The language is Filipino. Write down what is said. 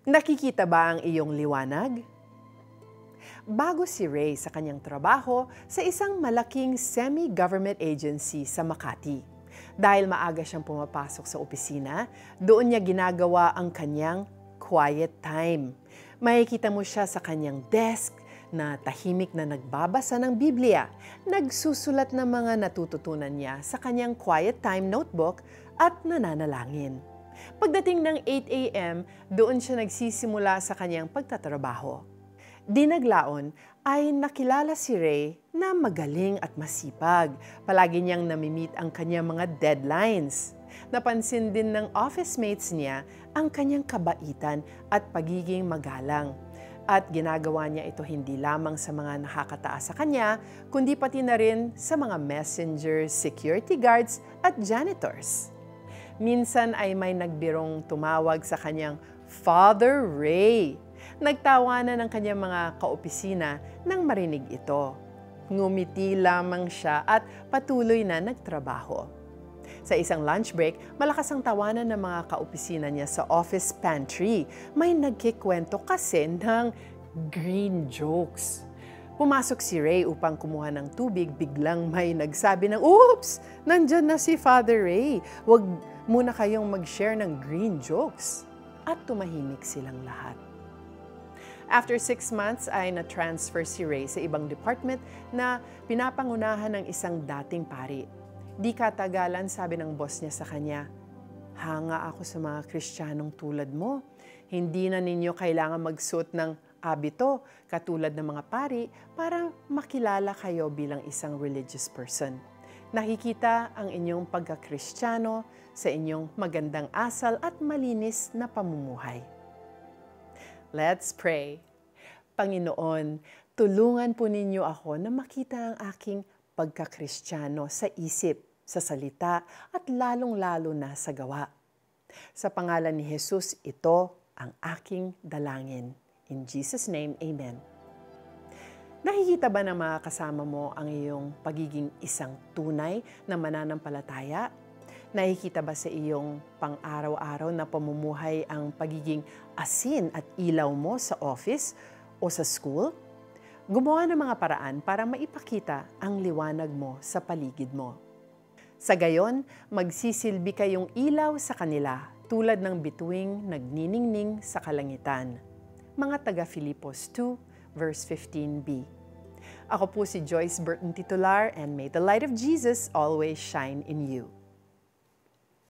Nakikita ba ang iyong liwanag? Bago si Ray sa kanyang trabaho sa isang malaking semi-government agency sa Makati. Dahil maaga siyang pumapasok sa opisina, doon niya ginagawa ang kanyang quiet time. Makikita mo siya sa kanyang desk na tahimik na nagbabasa ng Biblia, nagsusulat ng mga natututunan niya sa kanyang quiet time notebook at nananalangin. Pagdating ng 8 a.m., doon siya nagsisimula sa kanyang pagtatrabaho. Dinaglaon ay nakilala si Ray na magaling at masipag. Palagi niyang namimit ang kanyang mga deadlines. Napansin din ng office mates niya ang kanyang kabaitan at pagiging magalang. At ginagawa niya ito hindi lamang sa mga nakakataas sa kanya, kundi pati na rin sa mga messengers, security guards at janitors. Minsan ay may nagbirong tumawag sa kanyang Father Ray. Nagtawanan ng kanyang mga kaopisina nang marinig ito. Ngumiti lamang siya at patuloy na nagtrabaho. Sa isang lunch break, malakas ang tawanan ng mga kaopisina niya sa office pantry. May nagkikwento kasi ng green jokes. Pumasok si Ray upang kumuha ng tubig, biglang may nagsabi ng, "Oops! Nandyan na si Father Ray. Huwag muna kayong mag-share ng green jokes." At tumahimik silang lahat. After 6 months ay na-transfer si Ray sa ibang department na pinapangunahan ng isang dating pari. Di katagalan, sabi ng boss niya sa kanya, "Hanga ako sa mga Kristiyanong tulad mo. Hindi na ninyo kailangan magsuot ng abito katulad ng mga pari para makilala kayo bilang isang religious person. Nakikita ang inyong pagka-Kristiyano sa inyong magandang asal at malinis na pamumuhay." Let's pray. Panginoon, tulungan po ninyo ako na makita ang aking pagka-Kristiyano sa isip, sa salita at lalong-lalo na sa gawa. Sa pangalan ni Jesus, ito ang aking dalangin. In Jesus' name, Amen. Nakikita ba ng mga kasama mo ang iyong pagiging isang tunay na mananampalataya? Nakikita ba sa iyong pang-araw-araw na pamumuhay ang pagiging asin at ilaw mo sa office o sa school? Gumawa ng mga paraan para maipakita ang liwanag mo sa paligid mo. Sa gayon, magsisilbi kayong ilaw sa kanila tulad ng bituing nagniningning sa kalangitan. Mga taga Filipos 2, verse 15b. Ako po si Joyce Burton Titular, and may the light of Jesus always shine in you.